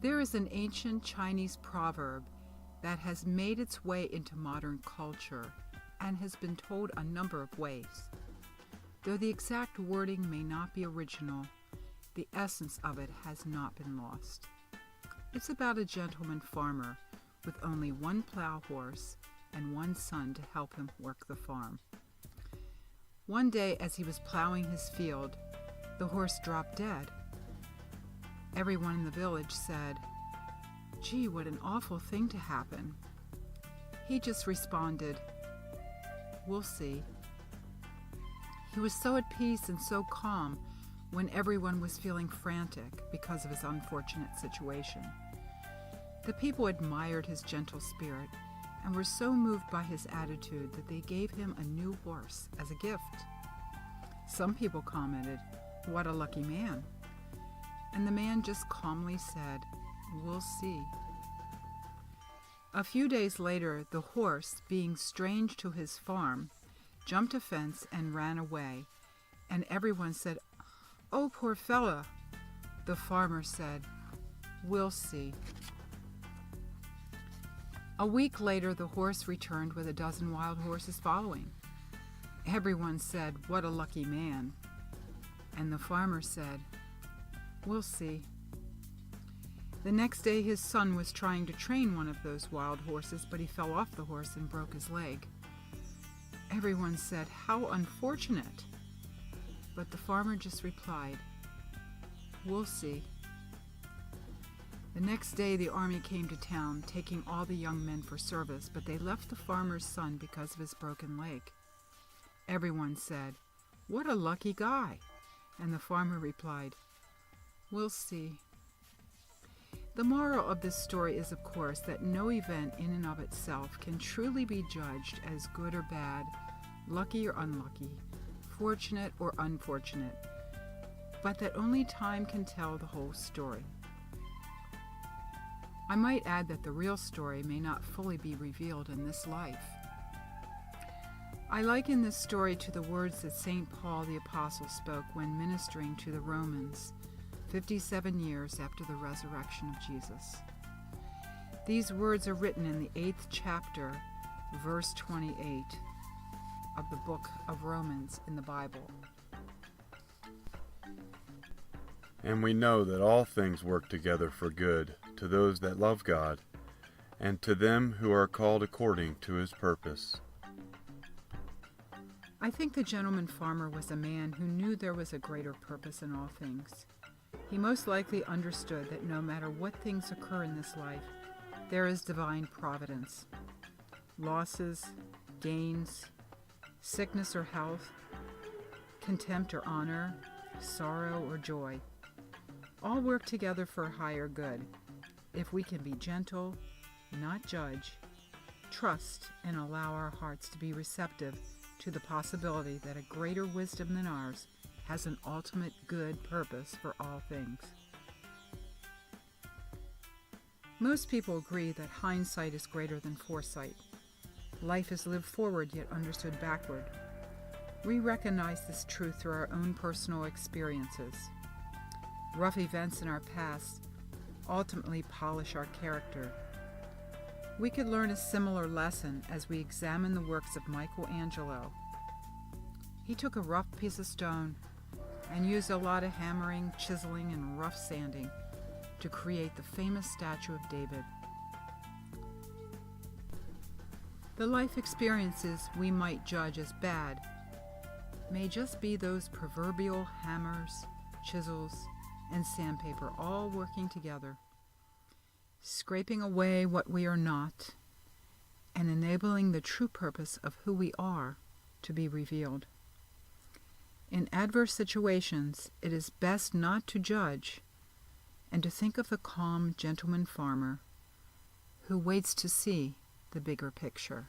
There is an ancient Chinese proverb that has made its way into modern culture and has been told a number of ways. Though the exact wording may not be original, the essence of it has not been lost. It's about a gentleman farmer with only one plow horse and one son to help him work the farm. One day, as he was plowing his field, the horse dropped dead. Everyone in the village said, "Gee, what an awful thing to happen." He just responded, "We'll see." He was so at peace and so calm when everyone was feeling frantic because of his unfortunate situation. The people admired his gentle spirit and were so moved by his attitude that they gave him a new horse as a gift. Some people commented, "What a lucky man." And the man just calmly said, "We'll see." A few days later, the horse, being strange to his farm, jumped a fence and ran away, and everyone said, "Oh, poor fella." The farmer said, "We'll see." A week later, the horse returned with a dozen wild horses following. Everyone said, "What a lucky man." And the farmer said, "We'll see." The next day, his son was trying to train one of those wild horses, but he fell off the horse and broke his leg. Everyone said, "How unfortunate." But the farmer just replied, "We'll see." The next day, the army came to town, taking all the young men for service, but they left the farmer's son because of his broken leg. Everyone said, "What a lucky guy." And the farmer replied, "We'll see." The moral of this story is, of course, that no event in and of itself can truly be judged as good or bad, lucky or unlucky, fortunate or unfortunate, but that only time can tell the whole story. I might add that the real story may not fully be revealed in this life. I liken this story to the words that St. Paul the Apostle spoke when ministering to the Romans 57 years after the resurrection of Jesus. These words are written in the 8th chapter, verse 28 of the book of Romans in the Bible. And we know that all things work together for good to those that love God, and to them who are called according to his purpose. I think the gentleman farmer was a man who knew there was a greater purpose in all things. He most likely understood that no matter what things occur in this life, there is divine providence. Losses, gains, sickness or health, contempt or honor, sorrow or joy, all work together for a higher good if we can be gentle, not judge, trust, and allow our hearts to be receptive to the possibility that a greater wisdom than ours has an ultimate good purpose for all things. Most people agree that hindsight is greater than foresight. Life is lived forward yet understood backward. We recognize this truth through our own personal experiences. Rough events in our past ultimately polish our character. We could learn a similar lesson as we examine the works of Michelangelo. He took a rough piece of stone and used a lot of hammering, chiseling, and rough sanding to create the famous statue of David. The life experiences we might judge as bad may just be those proverbial hammers, chisels, and sandpaper all working together, scraping away what we are not and enabling the true purpose of who we are to be revealed. In adverse situations, it is best not to judge and to think of the calm gentleman farmer who waits to see the bigger picture.